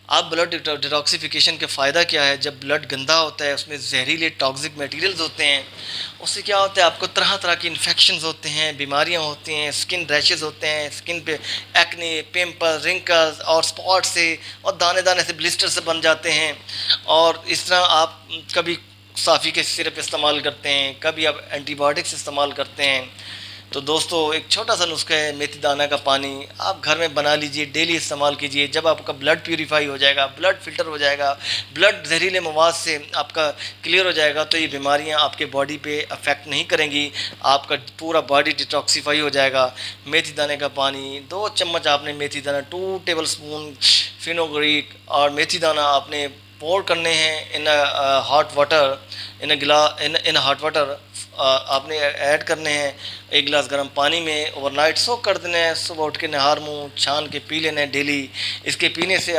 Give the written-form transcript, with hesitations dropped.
आप blood detoxification का फ़ायदा क्या है? जब ब्लड गंदा होता है उसमें जहरीले टॉक्सिक मटेरियल्स होते हैं, उससे क्या होता है आपको तरह तरह की इन्फेक्शंस होते हैं, बीमारियां होती हैं, स्किन रैशेस होते हैं, स्किन पे एक्ने, पिंपल, रिंकल्स और स्पॉट से और दाने दाने से ब्लिस्टर से बन जाते हैं। और इस तरह आप कभी साफ़ी के सिरप इस्तेमाल करते हैं, कभी आप एंटीबायोटिक्स इस्तेमाल करते हैं। तो दोस्तों एक छोटा सा नुस्खा है, मेथी दाना का पानी आप घर में बना लीजिए, डेली इस्तेमाल कीजिए। जब आपका ब्लड प्यूरीफाई हो जाएगा, ब्लड फिल्टर हो जाएगा, ब्लड जहरीले मवाद से आपका क्लियर हो जाएगा, तो ये बीमारियां आपके बॉडी पे अफेक्ट नहीं करेंगी। आपका पूरा बॉडी डिटॉक्सीफाई हो जाएगा। मेथी दाने का पानी 2 चम्मच, आपने मेथी दाना 2 टेबल स्पून फिनोग्रीक और मेथी दाना आपने पोर करने हैं इन हॉट वाटर, इन गिला इन हॉट वाटर आपने ऐड करने हैं 1 गिलास गर्म पानी में, ओवरनाइट सोक कर देना है। सुबह उठ के नहार मुँह छान के पी लेना है डेली। इसके पीने से